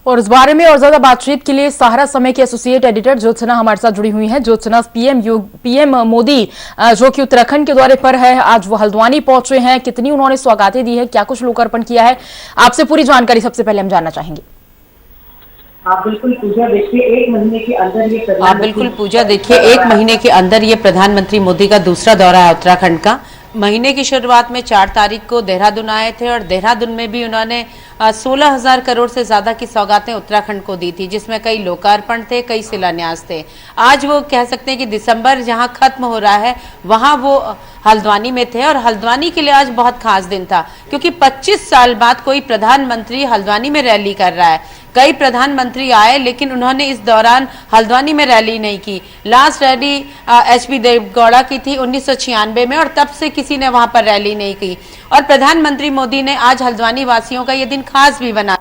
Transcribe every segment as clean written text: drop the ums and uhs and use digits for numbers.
और इस बारे में और ज्यादा बातचीत के लिए सहारा समय के एसोसिएट एडिटर ज्योत्सना हमारे साथ जुड़ी हुई हैं। ज्योत्सना, पीएम मोदी जो कि उत्तराखंड के दौरे पर है, आज वो हल्द्वानी पहुंचे हैं, कितनी उन्होंने सौगातें दी है, क्या कुछ लोकार्पण किया है, आपसे पूरी जानकारी सबसे पहले हम जानना चाहेंगे। आप बिल्कुल पूजा देखिए, एक महीने के अंदर ये प्रधानमंत्री मोदी का दूसरा दौरा है उत्तराखंड का। महीने की शुरुआत में 4 तारीख को देहरादून आए थे और देहरादून में भी उन्होंने 16,000 करोड़ से ज्यादा की सौगातें उत्तराखंड को दी थी, जिसमें कई लोकार्पण थे, कई शिलान्यास थे। आज वो कह सकते हैं कि दिसंबर जहां खत्म हो रहा है वहां वो हल्द्वानी में थे और हल्द्वानी के लिए आज बहुत खास दिन था, क्योंकि 25 साल बाद कोई प्रधानमंत्री हल्द्वानी में रैली कर रहा है। कई प्रधानमंत्री आए लेकिन उन्होंने इस दौरान हल्द्वानी में रैली नहीं की। लास्ट रैली एचपी देवगौड़ा की थी 1996 में और तब से किसी ने वहां पर रैली नहीं की। और प्रधानमंत्री मोदी ने आज हल्द्वानी वासियों का ये दिन खास भी बना।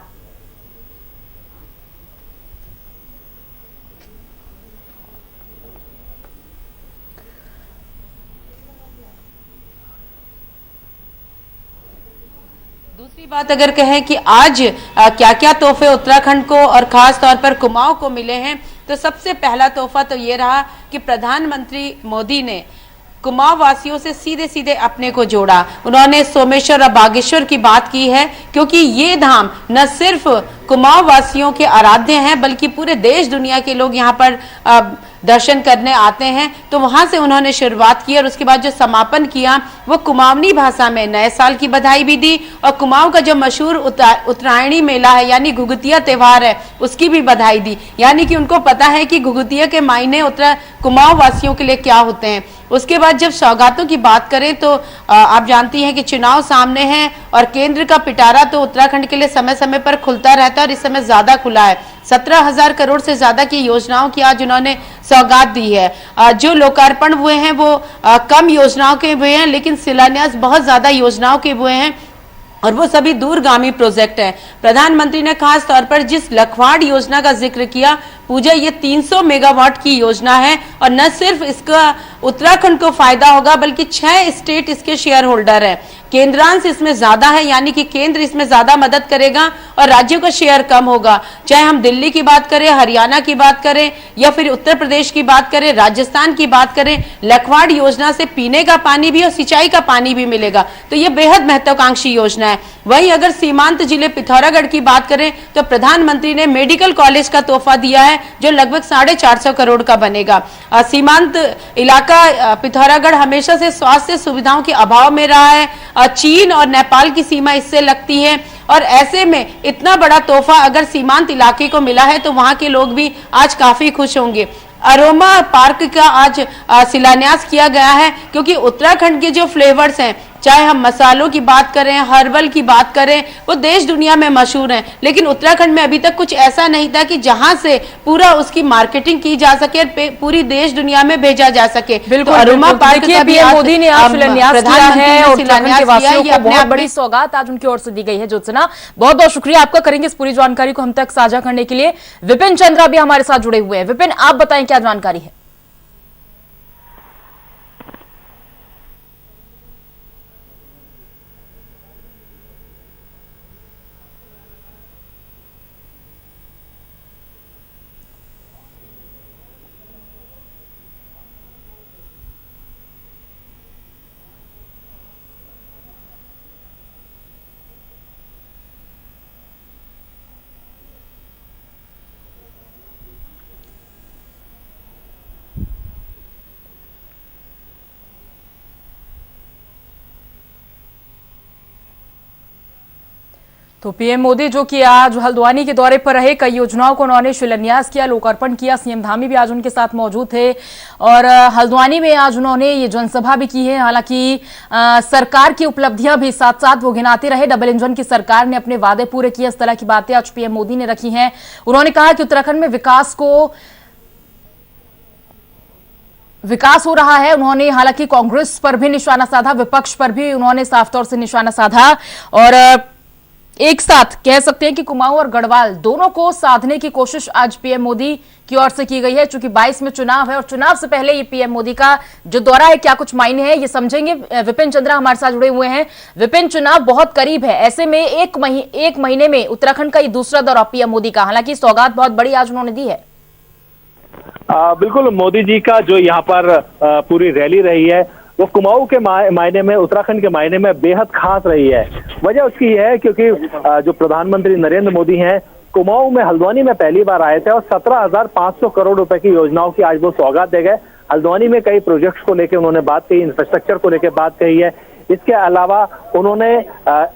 दूसरी बात अगर कहें कि आज क्या क्या तोहफे उत्तराखंड को और खास तौर पर कुमाऊं को मिले हैं, तो सबसे पहला तोहफा तो ये रहा कि प्रधानमंत्री मोदी ने कुमाऊं वासियों से सीधे सीधे अपने को जोड़ा। उन्होंने सोमेश्वर और बागेश्वर की बात की है, क्योंकि ये धाम न सिर्फ कुमाऊं वासियों के आराध्य हैं बल्कि पूरे देश दुनिया के लोग यहाँ पर दर्शन करने आते हैं। तो वहां से उन्होंने शुरुआत की और उसके बाद जो समापन किया वो कुमाऊनी भाषा में नए साल की बधाई भी दी और कुमाऊं का जो मशहूर उत्तरायणी मेला है यानी घुघुतिया त्योहार है उसकी भी बधाई दी। यानी कि उनको पता है कि घुघुतिया के मायने कुमाऊं वासियों के लिए क्या होते हैं। उसके बाद जब सौगातों की बात करें तो आप जानती हैं कि चुनाव सामने हैं और केंद्र का पिटारा तो उत्तराखंड के लिए समय समय पर खुलता रहता है और इस समय ज्यादा खुला है। 17,000 करोड़ से ज्यादा की योजनाओं की आज उन्होंने सौगात दी है। जो लोकार्पण हुए हैं वो कम योजनाओं के हुए हैं, लेकिन शिलान्यास बहुत ज्यादा योजनाओं के हुए हैं और वो सभी दूरगामी प्रोजेक्ट हैं। प्रधानमंत्री ने खास तौर पर जिस लखवाड़ योजना का जिक्र किया, पूजा ये 300 मेगावाट की योजना है और न सिर्फ इसका उत्तराखंड को फायदा होगा बल्कि 6 स्टेट इसके शेयर होल्डर है। केंद्रांश इसमें ज्यादा है, यानी कि केंद्र इसमें ज्यादा मदद करेगा और राज्यों का शेयर कम होगा। चाहे हम दिल्ली की बात करें, हरियाणा की बात करें या फिर उत्तर प्रदेश की बात करें, राजस्थान की बात करें, लखवाड़ योजना से पीने का पानी भी और सिंचाई का पानी भी मिलेगा। तो ये बेहद महत्वाकांक्षी योजना है। वहीं अगर सीमांत जिले पिथौरागढ़ की बात करें तो प्रधानमंत्री ने मेडिकल कॉलेज का तोहफा दिया है जो लगभग 450 करोड़ का बनेगा। सीमांत इलाका पिथौरागढ़ हमेशा से स्वास्थ्य सुविधाओं के अभाव में रहा है। चीन और नेपाल की सीमा इससे लगती है और ऐसे में इतना बड़ा तोहफा अगर सीमांत इलाके को मिला है तो वहां के लोग भी आज काफी खुश होंगे। अरोमा पार्क का आज शिलान्यास किया गया है, क्योंकि उत्तराखंड के जो फ्लेवर्स हैं, चाहे हम मसालों की बात करें, हर्बल की बात करें, वो देश दुनिया में मशहूर हैं, लेकिन उत्तराखंड में अभी तक कुछ ऐसा नहीं था कि जहां से पूरा उसकी मार्केटिंग की जा सके और पूरी देश दुनिया में भेजा जा सके। बिल्कुल, अरोमा पार्क का भी मोदी ने आज शिलान्यास किया है और उत्तराखंड के वासियों को बहुत बड़ी सौगात आज उनकी ओर से दी गई है। ज्योत्सना, बहुत बहुत शुक्रिया आपका करेंगे इस पूरी जानकारी को हम तक साझा करने के लिए। विपिन चंद्रा भी हमारे साथ जुड़े हुए हैं। विपिन, आप बताएं क्या जानकारी है? तो पीएम मोदी जो कि आज हल्द्वानी के दौरे पर रहे, कई योजनाओं को उन्होंने शिलान्यास किया, लोकार्पण किया। सीएम धामी भी आज उनके साथ मौजूद थे और हल्द्वानी में आज उन्होंने ये जनसभा भी की है। हालांकि सरकार की उपलब्धियां भी साथ साथ वो गिनाते रहे। डबल इंजन की सरकार ने अपने वादे पूरे किए, इस तरह की बातें आज पीएम मोदी ने रखी हैं। उन्होंने कहा कि उत्तराखंड में विकास हो रहा है। उन्होंने हालांकि कांग्रेस पर भी निशाना साधा, विपक्ष पर भी उन्होंने साफ तौर से निशाना साधा और एक साथ कह सकते हैं कि कुमाऊं और गढ़वाल दोनों को साधने की कोशिश आज पीएम मोदी की ओर से की गई है। चूंकि 22 में चुनाव है और चुनाव से पहले ये पीएम मोदी का जो दौरा है क्या कुछ मायने हैं ये समझेंगे। विपिन चंद्रा हमारे साथ जुड़े हुए हैं। विपिन, चुनाव बहुत करीब है, ऐसे में एक महीने में उत्तराखंड का ये दूसरा दौरा पीएम मोदी का, हालांकि सौगात बहुत बड़ी आज उन्होंने दी है। बिल्कुल, मोदी जी का जो यहाँ पर पूरी रैली रही है वो कुमाऊं के मायने में, उत्तराखंड के मायने में बेहद खास रही है। वजह उसकी है क्योंकि जो प्रधानमंत्री नरेंद्र मोदी हैं कुमाऊं में, हल्द्वानी में पहली बार आए थे और 17,500 करोड़ रुपए की योजनाओं की आज वो सौगात दे गए। हल्द्वानी में कई प्रोजेक्ट्स को लेकर उन्होंने बात कही, इंफ्रास्ट्रक्चर को लेकर बात कही है। इसके अलावा उन्होंने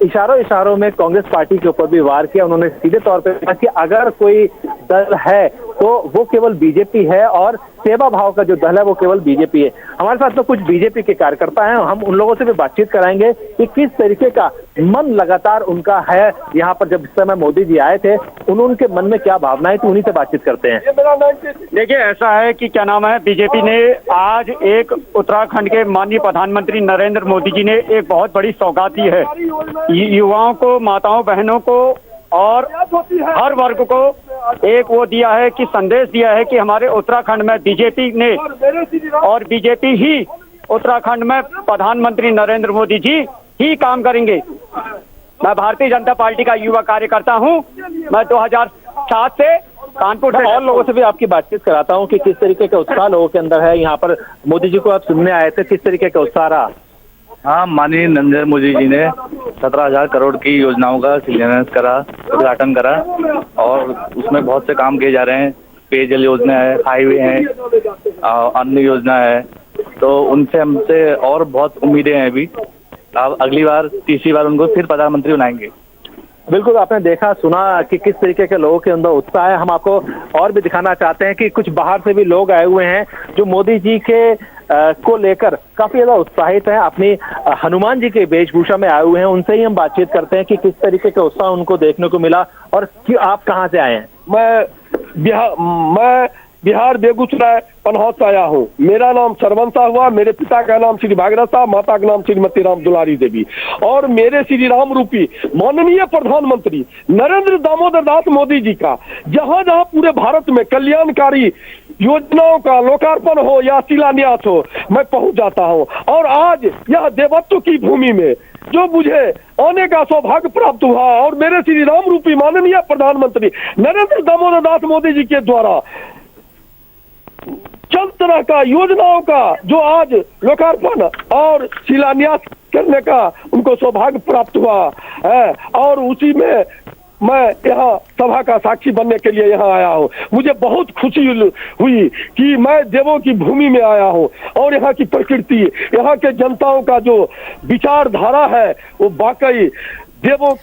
इशारों में कांग्रेस पार्टी के ऊपर भी वार किया। उन्होंने सीधे तौर पर कहा कि अगर कोई दल है तो वो केवल बीजेपी है और सेवा भाव का जो दल है वो केवल बीजेपी है। हमारे साथ में कुछ बीजेपी के कार्यकर्ता हैं, हम उन लोगों से भी बातचीत कराएंगे कि किस तरीके का मन लगातार उनका है यहाँ पर। जब इस समय मोदी जी आए थे उनके मन में क्या भावनाएं थी, उन्हीं से बातचीत करते हैं। देखिए, ऐसा है कि क्या नाम है, बीजेपी ने आज एक उत्तराखंड के माननीय प्रधानमंत्री नरेंद्र मोदी जी ने एक बहुत बड़ी सौगात दी है। युवाओं को, माताओं बहनों को और हर वर्ग को एक वो दिया है कि संदेश दिया है कि हमारे उत्तराखंड में बीजेपी ने और बीजेपी ही उत्तराखंड में प्रधानमंत्री नरेंद्र मोदी जी ही काम करेंगे। मैं भारतीय जनता पार्टी का युवा कार्यकर्ता हूं। मैं 2007 से कानपुर से और लोगों से भी आपकी बातचीत कराता हूं कि किस तरीके का उत्साह लोगों के अंदर है। यहाँ पर मोदी जी को आप सुनने आए थे, किस तरीके का उत्साह रहा? हाँ, माननीय नरेंद्र मोदी जी ने 17,000 करोड़ की योजनाओं का शिलान्यास करा, उद्घाटन करा और उसमें बहुत से काम किए जा रहे हैं। पेयजल योजना है, हाईवे है, अन्य योजना है, तो उनसे हमसे और बहुत उम्मीदें हैं। अभी अब अगली बार, तीसरी बार उनको फिर प्रधानमंत्री बनाएंगे। बिल्कुल, आपने देखा सुना कि किस तरीके के लोगों के अंदर उत्साह है। हम आपको और भी दिखाना चाहते हैं कि कुछ बाहर से भी लोग आए हुए हैं जो मोदी जी के को लेकर काफी ज्यादा उत्साहित हैं, अपनी हनुमान जी के वेशभूषा में आए हुए हैं। उनसे ही हम बातचीत करते हैं कि किस तरीके का उत्साह उनको देखने को मिला और आप कहाँ से आए हैं। मैं बिहार बेगूसराय पनहौत से आया हूँ। मेरा नाम सरवंशा हुआ। मेरे पिता का नाम श्री भागीरथ साहब, माता का नाम श्रीमती राम दुलारी देवी। और मेरे श्री राम रूपी माननीय प्रधानमंत्री नरेंद्र दामोदर दास मोदी जी का जहां जहां पूरे भारत में कल्याणकारी योजनाओं का लोकार्पण हो या शिलान्यास हो, मैं पहुंच जाता हूं। और आज यह देवत्व की भूमि में जो मुझे आने का सौभाग्य प्राप्त हुआ और मेरे श्री राम रूपी माननीय प्रधानमंत्री नरेंद्र दामोदर दास मोदी जी के द्वारा चंद तरह का योजनाओं का जो आज लोकार्पण और शिलान्यास करने का उनको सौभाग्य प्राप्त हुआ है और उसी में मैं यहाँ सभा का साक्षी बनने के लिए यहाँ आया हूँ। मुझे बहुत खुशी हुई कि मैं देवों की भूमि में आया हूँ और यहाँ की प्रकृति, यहाँ के जनताओं का जो विचारधारा है वो वाकई देवों